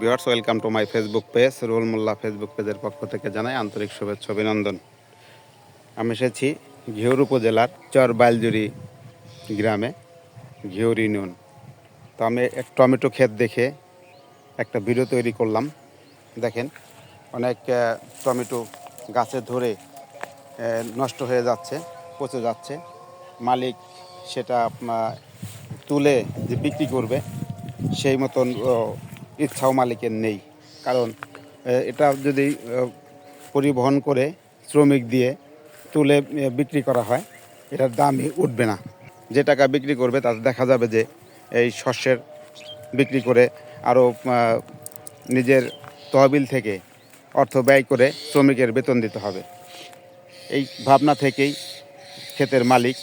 Viewers, welcome to my Facebook page. Ruhul Molla Facebook পেজের পক্ষ থেকে জানাই আন্তরিক শুভেচ্ছা অভিনন্দন। আমি এসেছি ঘিওর উপজেলার চর বাইলজুরি গ্রামে, ঘিওর ইউনিয়ন। তো আমি এক টমেটো ক্ষেত দেখে একটা ভিডিও তৈরি করলাম। দেখেন, অনেক টমেটো গাছে ধরে নষ্ট হয়ে যাচ্ছে, পচে যাচ্ছে। মালিক সেটা তুলে যে বিক্রি করবে সেই মতন ইচ্ছাও মালিকের নেই। কারণ এটা যদি পরিবহন করে শ্রমিক দিয়ে তুলে বিক্রি করা হয়, এটার দামই উঠবে না। যে টাকা বিক্রি করবে তাতে দেখা যাবে যে এই শস্যের বিক্রি করে আরও নিজের তহবিল থেকে অর্থ ব্যয় করে শ্রমিকের বেতন দিতে হবে। এই ভাবনা থেকেই ক্ষেতের মালিক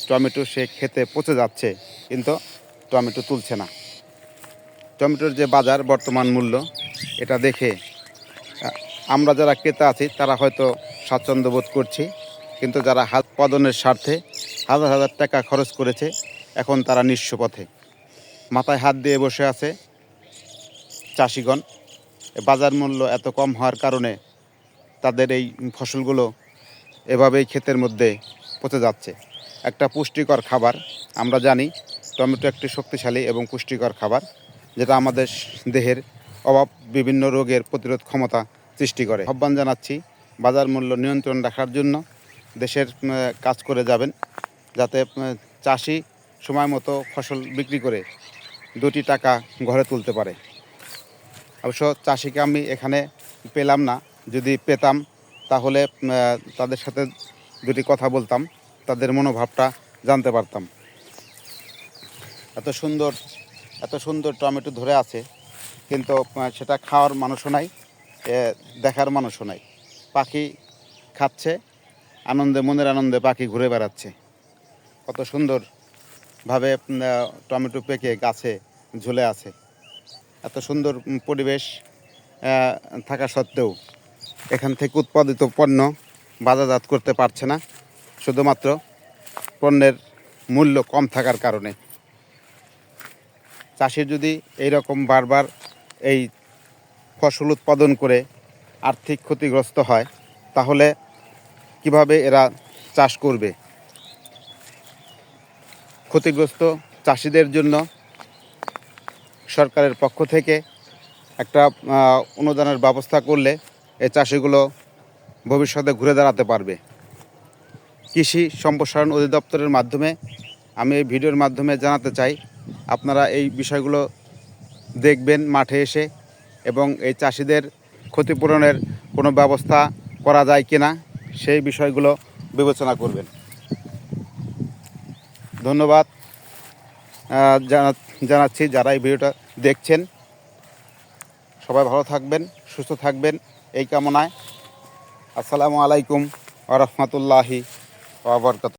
টমেটো সে খেতে পচে যাচ্ছে, কিন্তু টমেটো তুলছে না। টমেটোর যে বাজার বর্তমান মূল্য, এটা দেখে আমরা যারা ক্রেতা আছি তারা হয়তো স্বাচ্ছন্দ্য বোধ করছি, কিন্তু যারা হাত উৎপাদনের স্বার্থে হাজার হাজার টাকা খরচ করেছে, এখন তারা নিঃস্ব পথে মাথায় হাত দিয়ে বসে আছে চাষিগণ। বাজার মূল্য এত কম হওয়ার কারণে তাদের এই ফসলগুলো এভাবেই ক্ষেতের মধ্যে পচে যাচ্ছে। একটা পুষ্টিকর খাবার, আমরা জানি টমেটো একটি শক্তিশালী এবং পুষ্টিকর খাবার, যেটা আমাদের দেহের অভাব বিভিন্ন রোগের প্রতিরোধ ক্ষমতা সৃষ্টি করে। আহ্বান জানাচ্ছি বাজার মূল্য নিয়ন্ত্রণ রাখার জন্য দেশের কাজ করে যাবেন, যাতে চাষি সময় মতো ফসল বিক্রি করে দুটি টাকা ঘরে তুলতে পারে। অবশ্য চাষিকে আমি এখানে পেলাম না, যদি পেতাম তাহলে তাদের সাথে দুটি কথা বলতাম, তাদের মনোভাবটা জানতে পারতাম। এত সুন্দর টমেটো ধরে আছে, কিন্তু সেটা খাওয়ার মানুষও নাই, দেখার মানুষও নাই। পাখি খাচ্ছে, মনের আনন্দে পাখি ঘুরে বেড়াচ্ছে। কত সুন্দরভাবে টমেটো পেকে গাছে ঝুলে আছে। এত সুন্দর পরিবেশ থাকা সত্ত্বেও এখান থেকে উৎপাদিত পণ্য বাজারজাত করতে পারছে না, শুধুমাত্র পণ্যের মূল্য কম থাকার কারণে। চাষির যদি এইরকম বারবার এই ফসল উৎপাদন করে আর্থিক ক্ষতিগ্রস্ত হয়, তাহলে কিভাবে এরা চাষ করবে? ক্ষতিগ্রস্ত চাষিদের জন্য সরকারের পক্ষ থেকে একটা অনুদানের ব্যবস্থা করলে এই চাষিগুলো ভবিষ্যতে ঘুরে দাঁড়াতে পারবে। কৃষি সম্প্রসারণ অধিদপ্তরের মাধ্যমে আমি এই ভিডিওর মাধ্যমে জানাতে চাই, আপনারা এই বিষয়গুলো দেখবেন মাঠে এসে, এবং এই চাষিদের ক্ষতিপূরণের কোনো ব্যবস্থা করা যায় কিনা সেই বিষয়গুলো বিবেচনা করবেন। ধন্যবাদ জানাচ্ছি যারা এই ভিডিওটা দেখছেন। সবাই ভালো থাকবেন, সুস্থ থাকবেন এই কামনায়। আসসালামু আলাইকুম ওয়া রাহমাতুল্লাহি ওয়া বারাকাতুহু।